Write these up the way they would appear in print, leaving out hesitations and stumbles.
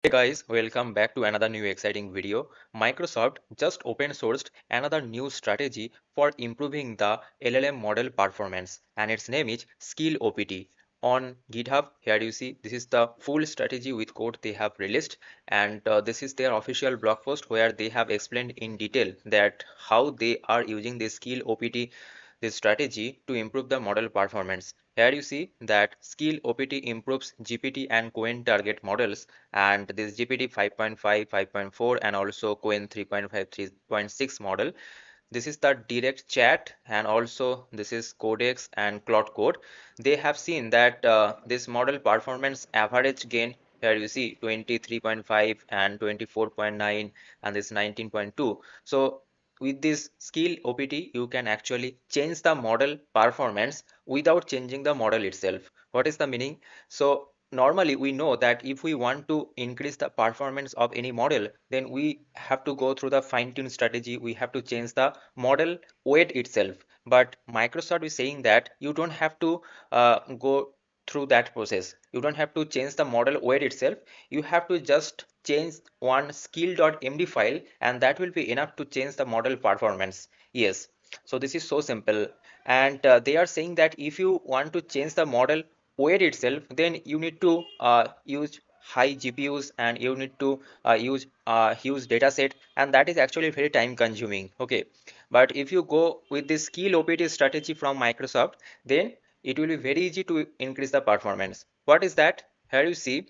Hey guys, welcome back to another new exciting video. Microsoft just open sourced another new strategy for improving the LLM model performance, and its name is SkillOpt. On GitHub, here you see this is the full strategy with code they have released, and this is their official blog post where they have explained in detail that how they are using this SkillOpt this strategy to improve the model performance. Here you see that SkillOpt improves GPT and Qwen target models, and this GPT 5.5, 5.4 and also Qwen 3.5, 3.6 model. This is the direct chat, and also this is codex and cloud code. They have seen that this model performance average gain, here you see 23.5 and 24.9 and this 19.2. So with this skill opt you can actually change the model performance without changing the model itself. What is the meaning? So normally we know that if we want to increase the performance of any model, then we have to go through the fine tune strategy. We have to change the model weight itself, but Microsoft is saying that you don't have to go through that process. You don't have to change the model weight itself. You have to just change one skill.md file, and that will be enough to change the model performance. Yes, so this is so simple. And they are saying that if you want to change the model weight itself, then you need to use high GPUs, and you need to use huge data set, and that is actually very time consuming. Okay, but if you go with this skill opt strategy from Microsoft, then it will be very easy to increase the performance. What is that? Here you see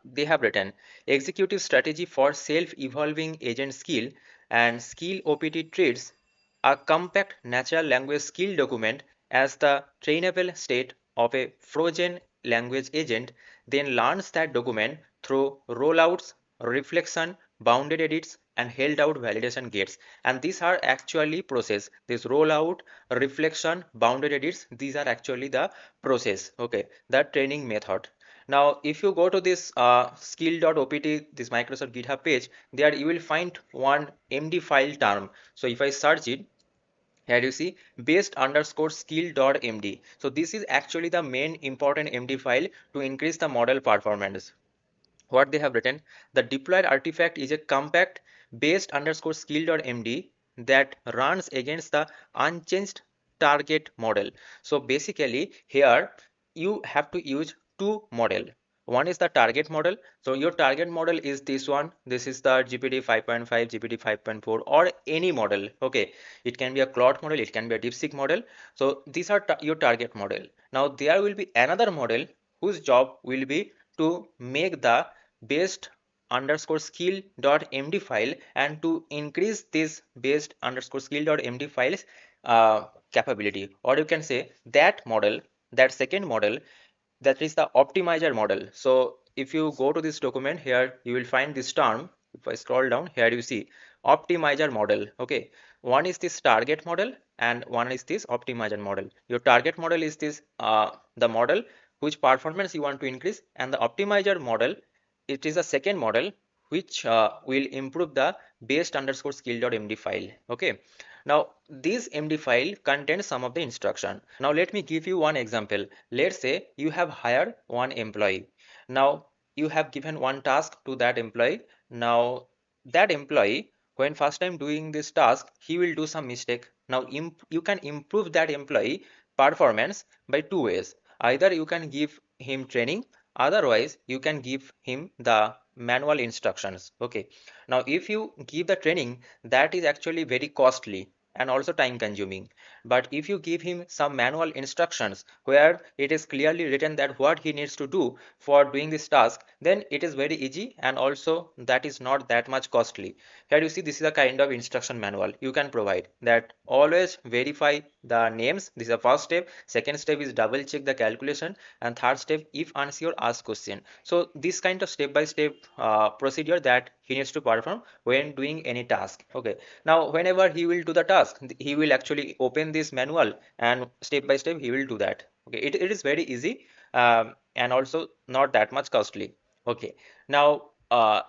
they have written executive strategy for self-evolving agent skill, and skill opt treats a compact natural language skill document as the trainable state of a frozen language agent, then learns that document through rollouts, reflection, bounded edits, and held out validation gates. And these are actually process. This rollout, reflection, bounded edits, these are actually the process. Okay, that training method. Now, if you go to this skill.opt, this Microsoft GitHub page, there you will find one MD file term. So if I search it, here you see based underscore skill.md. So this is actually the main important MD file to increase the model performance. What they have written, the deployed artifact is a compact based underscore skill.md that runs against the unchanged target model. So basically here you have to use two model. One is the target model. So your target model is this one. This is the GPT 5.5, GPT 5.4, or any model. Okay, it can be a cloud model, it can be a DeepSeek model. So these are your target model. Now there will be another model whose job will be to make the based underscore skill.md file, and to increase this based underscore skill.md files capability, or you can say that model, that second model, that is the optimizer model. So if you go to this document, here you will find this term. If I scroll down, here you see optimizer model. Okay, one is this target model and one is this optimizer model. Your target model is this the model which performance you want to increase, and the optimizer model, it is a second model which will improve the based underscore skill.md file. Okay, now this md file contains some of the instruction. Now let me give you one example. Let's say you have hired one employee. Now you have given one task to that employee. Now that employee, when first time doing this task, he will do some mistake. Now you can improve that employee performance by two ways. Either you can give him training, otherwise you can give him the manual instructions. Okay, now if you give the training, that is actually very costly and also time consuming. But if you give him some manual instructions where it is clearly written that what he needs to do for doing this task, then it is very easy, and also that is not that much costly. Here you see this is a kind of instruction manual you can provide, that always verify the names. This is the first step. Second step is double check the calculation, and third step, if unsure, ask question. So this kind of step by step procedure that he needs to perform when doing any task. Okay, now whenever he will do the task, he will actually open this manual, and step by step he will do that. Okay, it is very easy, and also not that much costly. Okay, now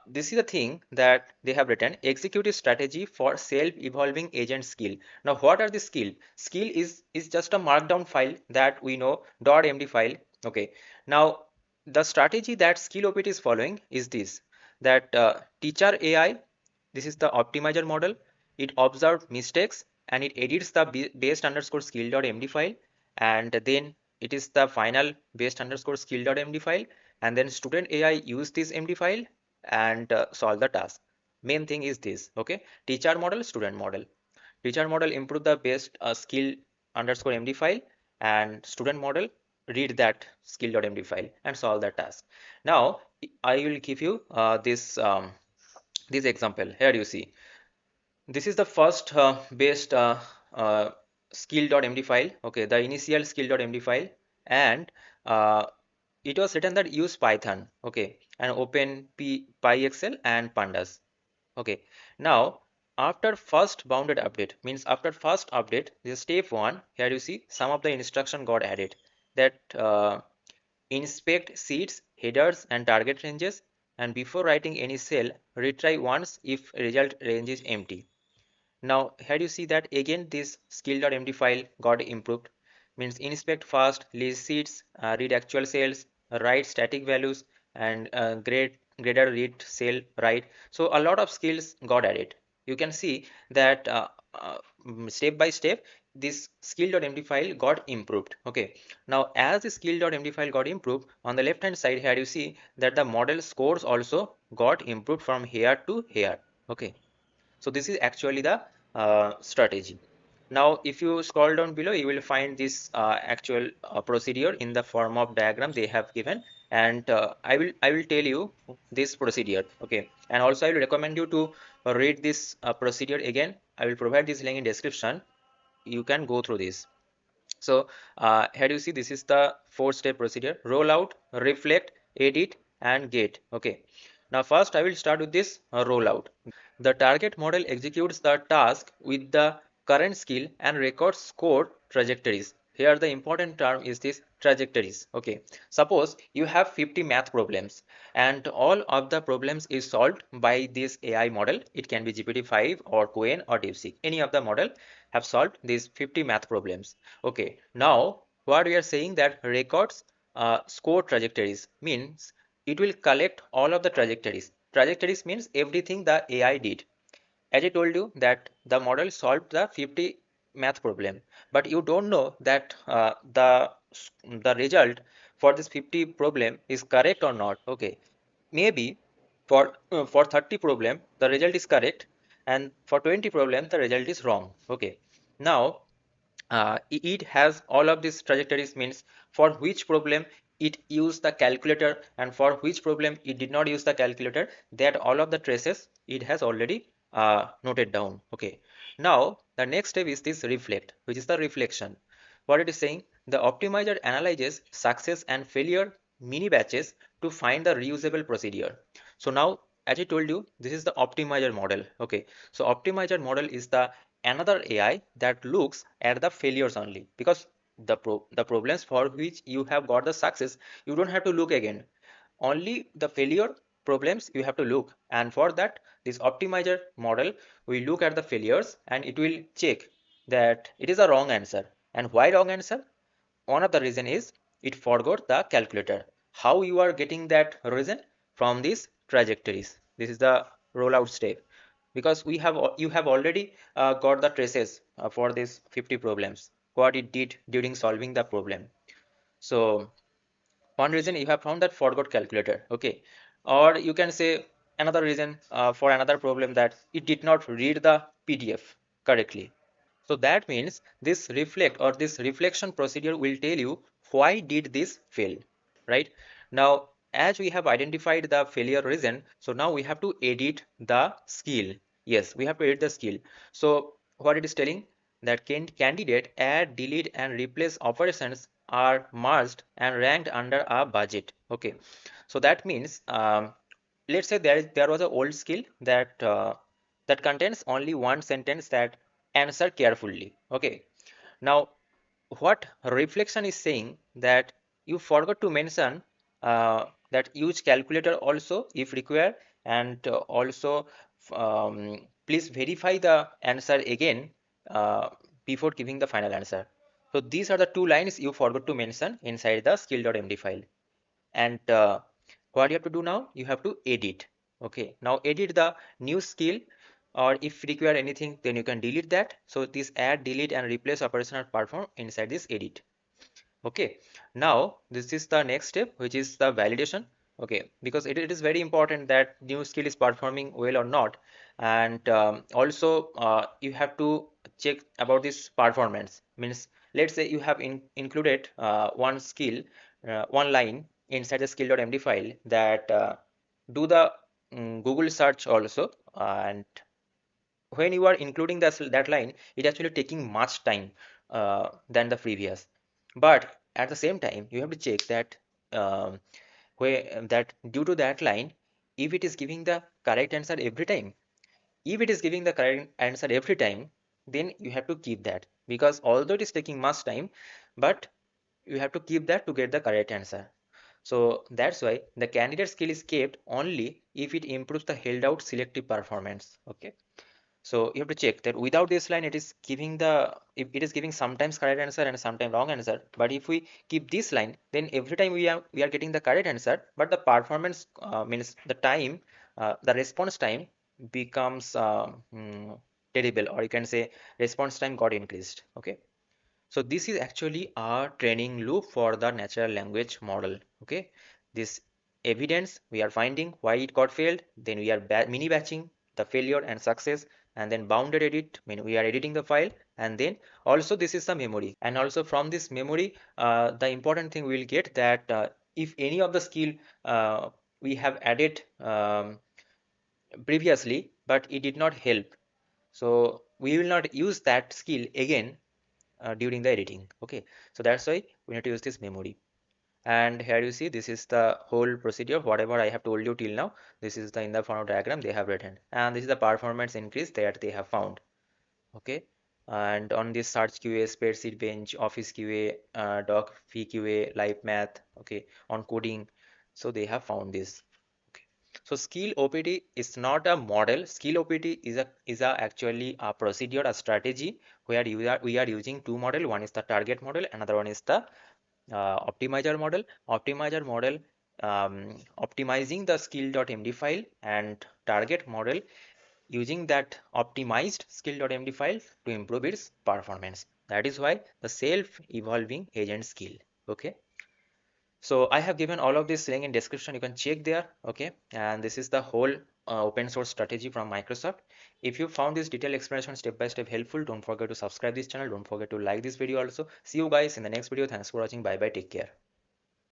this is the thing that they have written, executive strategy for self-evolving agent skill. Now what are the skill? Skill is just a markdown file that we know, .md file. Okay, now The strategy that SkillOpt is following is this, that teacher AI, this is the optimizer model. It observes mistakes and it edits the based underscore skill.md file, and then it is the final based underscore skill.md file, and then student AI use this md file and solve the task. Main thing is this, okay? Teacher model, student model. Teacher model improve the based skill underscore md file, and student model read that skill.md file and solve that task. Now I will give you this example. Here you see, this is the first based uh, skill.md file, okay, the initial skill.md file, and uh, it was written that use Python, okay, and open PyExcel and pandas. Okay, now after first bounded update, means after first update, this is step one. Here you see some of the instruction got added, that inspect seeds, headers, and target ranges, and before writing any cell, retry once if result range is empty. Now here you see that again this skill.md file got improved, means inspect fast, list seeds, read actual cells, write static values, and grader read cell write. So a lot of skills got added. You can see that step by step this skill.md file got improved. Okay, now as the skill.md file got improved, on the left hand side here you see that the model scores also got improved from here to here. Okay, so this is actually the strategy. Now, if you scroll down below, you will find this actual procedure in the form of diagram they have given, and I will tell you this procedure. Okay, and also I will recommend you to read this procedure again. I will provide this link in description. You can go through this. So here you see this is the four-step procedure: roll out, reflect, edit, and gate. Okay. Now first I will start with this rollout. The target model executes the task with the current skill and records score trajectories. Here the important term is this trajectories. Okay. Suppose you have 50 math problems and all of the problems is solved by this AI model. It can be GPT-5 or Qwen or DeepSeek. Any of the model have solved these 50 math problems. Okay. Now what we are saying that records score trajectories means it will collect all of the trajectories. Trajectories means everything the AI did. As I told you that the model solved the 50 math problem, but you don't know that the result for this 50 problem is correct or not. Okay, maybe for 30 problem the result is correct, and for 20 problem the result is wrong. Okay, now it has all of these trajectories, means for which problem it used the calculator and for which problem it did not use the calculator, that all of the traces it has already noted down. Okay, now the next step is this reflect, which is the reflection. What it is saying, the optimizer analyzes success and failure mini batches to find the reusable procedure. So now, as I told you, this is the optimizer model. Okay, so optimizer model is the another AI that looks at the failures only, because the problems for which you have got the success, you don't have to look again. Only the failure problems you have to look, and for that this optimizer model will look at the failures and it will check that it is a wrong answer. And why wrong answer? One of the reason is it forgot the calculator. How you are getting that reason? From these trajectories. This is the rollout step, because you have already got the traces for these 50 problems, what it did during solving the problem. So one reason you have found that forgot calculator. Okay, or you can say another reason for another problem, that it did not read the PDF correctly. So that means this reflect or this reflection procedure will tell you why did this fail, right? Now, as we have identified the failure reason, so now we have to edit the skill. Yes, we have to edit the skill. So what it is telling, that candidate add, delete, and replace operations are merged and ranked under a budget. Okay, so that means let's say there was an old skill that that contains only one sentence, that answer carefully. Okay, now what reflection is saying, that you forgot to mention that use calculator also if required, and also please verify the answer again uh, before giving the final answer. So these are the two lines you forgot to mention inside the skill.md file. And what you have to do now, you have to edit. Okay, now edit the new skill, or if require anything, then you can delete that. So this add, delete, and replace operation are performed inside this edit. Okay, now this is the next step, which is the validation. Okay, because it is very important that new skill is performing well or not. And also you have to check about this performance. Means, let's say you have included one skill, one line inside the skill.md file, that do the Google search also. And when you are including that line, it actually taking much time than the previous. But at the same time, you have to check that that due to that line, if it is giving the correct answer every time, if it is giving the correct answer every time, then you have to keep that, because although it is taking much time, but you have to keep that to get the correct answer. So that's why the candidate skill is kept only if it improves the held out selective performance. Okay, so you have to check that without this line, it is giving the, if it is giving sometimes correct answer and sometimes wrong answer. But if we keep this line, then every time we are getting the correct answer, but the performance means the time, the response time becomes terrible, or you can say response time got increased. Okay, so this is actually a training loop for the natural language model. Okay, this evidence we are finding why it got failed, then we are mini batching the failure and success, and then bounded edit, mean we are editing the file, and then also this is the memory. And also from this memory, the important thing we will get that if any of the skill we have added previously, but it did not help, so we will not use that skill again during the editing. Okay, so that's why we need to use this memory. And here you see, this is the whole procedure, whatever I have told you till now. This is the in the form of diagram they have written, and this is the performance increase that they have found. Okay, and on this search QA, spreadsheet bench, office QA, doc VQA, live math. Okay, on coding, so they have found this. Okay, so skill OPT is not a model. Skill OPT is a actually a procedure, a strategy, where we are using two model. One is the target model, another one is the optimizer model. Optimizer model optimizing the skill.md file, and target model using that optimized skill.md file to improve its performance. That is why the self-evolving agent skill. Okay, so I have given all of this link in description, you can check there. Okay, and this is the whole open source strategy from Microsoft. If you found this detailed explanation step by step helpful, don't forget to subscribe this channel, don't forget to like this video also. See you guys in the next video. Thanks for watching. Bye bye, take care.